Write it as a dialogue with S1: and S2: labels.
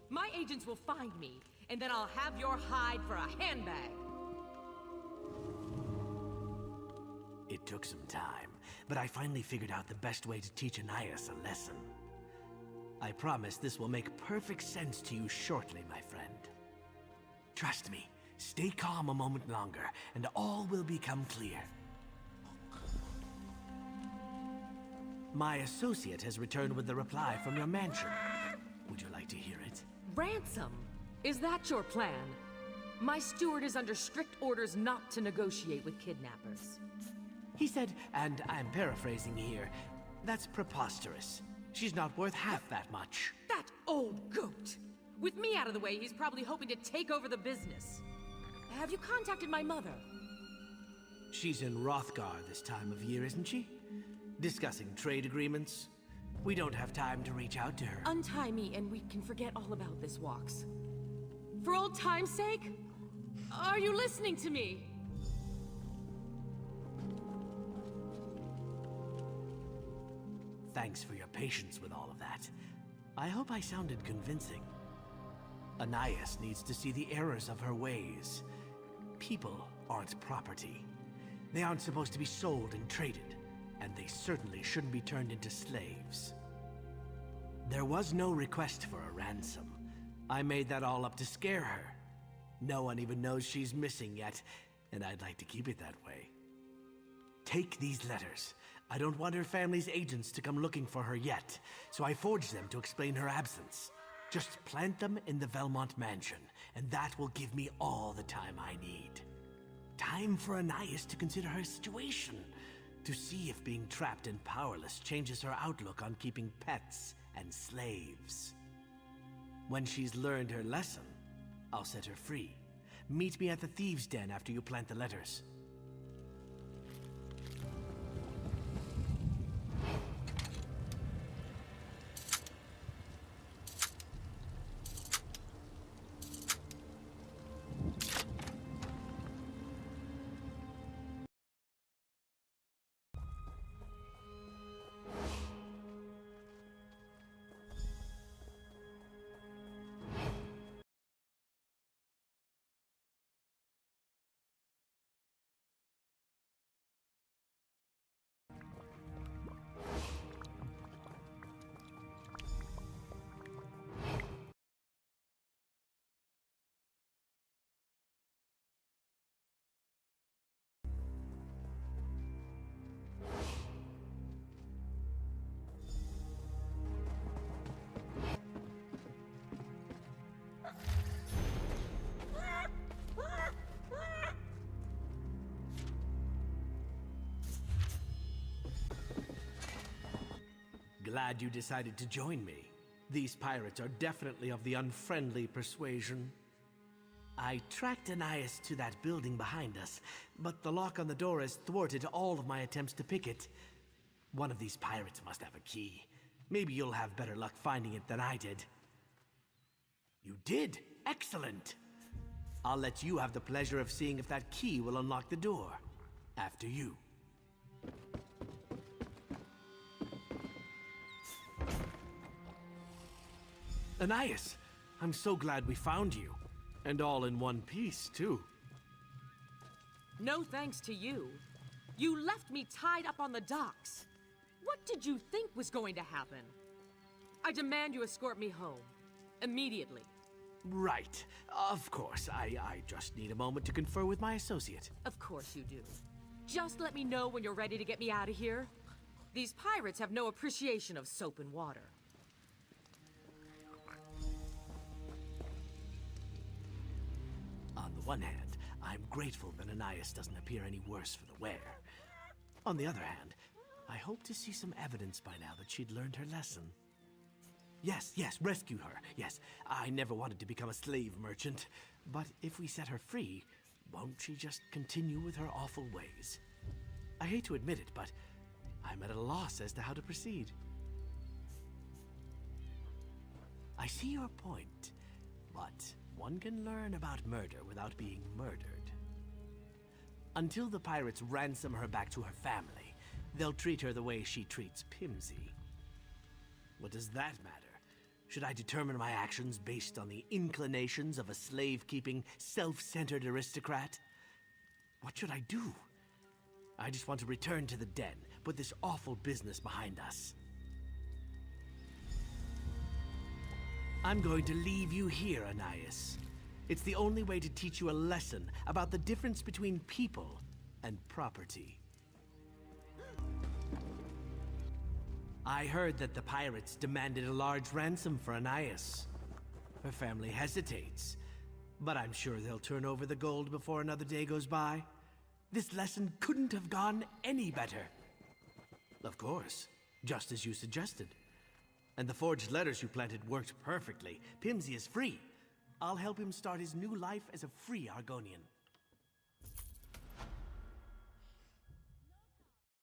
S1: My agents will find me, and then I'll have your hide for a handbag.
S2: It took some time, but I finally figured out the best way to teach Anais a lesson. I promise this will make perfect sense to you shortly, my friend. Trust me, stay calm a moment longer, and all will become clear. My associate has returned with the reply from your mansion. Would you like to hear it?
S1: Ransom? Is that your plan? My steward is under strict orders not to negotiate with kidnappers.
S2: He said, and I'm paraphrasing here, that's preposterous. She's not worth half that much.
S1: That old goat! With me out of the way, he's probably hoping to take over the business. Have you contacted my mother?
S2: She's in Hrothgar this time of year, isn't she? Discussing trade agreements. We don't have time to reach out to her.
S1: Untie me and we can forget all about this, Walks. For old time's sake? Are you listening to me?
S2: Thanks for your patience with all of that. I hope I sounded convincing. Anais needs to see the errors of her ways. People aren't property. They aren't supposed to be sold and traded, and they certainly shouldn't be turned into slaves. There was no request for a ransom. I made that all up to scare her. No one even knows she's missing yet, and I'd like to keep it that way. Take these letters. I don't want her family's agents to come looking for her yet, so I forged them to explain her absence. Just plant them in the Velmont mansion, and that will give me all the time I need. Time for Anais to consider her situation, to see if being trapped and powerless changes her outlook on keeping pets and slaves. When she's learned her lesson, I'll set her free. Meet me at the Thieves' Den after you plant the letters. Glad you decided to join me. These pirates are definitely of the unfriendly persuasion. I tracked Anais to that building behind us, but the lock on the door has thwarted all of my attempts to pick it. One of these pirates must have a key. Maybe you'll have better luck finding it than I did. You did? Excellent! I'll let you have the pleasure of seeing if that key will unlock the door. After you. Anais, I'm so glad we found you. And all in one piece, too.
S1: No thanks to you. You left me tied up on the docks. What did you think was going to happen? I demand you escort me home. Immediately.
S2: Right. Of course. I just need a moment to confer with my associate.
S1: Of course you do. Just let me know when you're ready to get me out of here. These pirates have no appreciation of soap and water.
S2: On the one hand, I'm grateful that Anais doesn't appear any worse for the wear. On the other hand, I hope to see some evidence by now that she'd learned her lesson. Yes, rescue her. Yes, I never wanted to become a slave merchant. But if we set her free, won't she just continue with her awful ways? I hate to admit it, but I'm at a loss as to how to proceed. I see your point, but one can learn about murder without being murdered. Until the pirates ransom her back to her family, they'll treat her the way she treats Pimsy. What does that matter? Should I determine my actions based on the inclinations of a slave-keeping, self-centered aristocrat? What should I do? I just want to return to the den, put this awful business behind us. I'm going to leave you here, Anais. It's the only way to teach you a lesson about the difference between people and property. I heard that the pirates demanded a large ransom for Anais. Her family hesitates, but I'm sure they'll turn over the gold before another day goes by. This lesson couldn't have gone any better. Of course, just as you suggested. And the forged letters you planted worked perfectly. Pimsy is free. I'll help him start his new life as a free Argonian.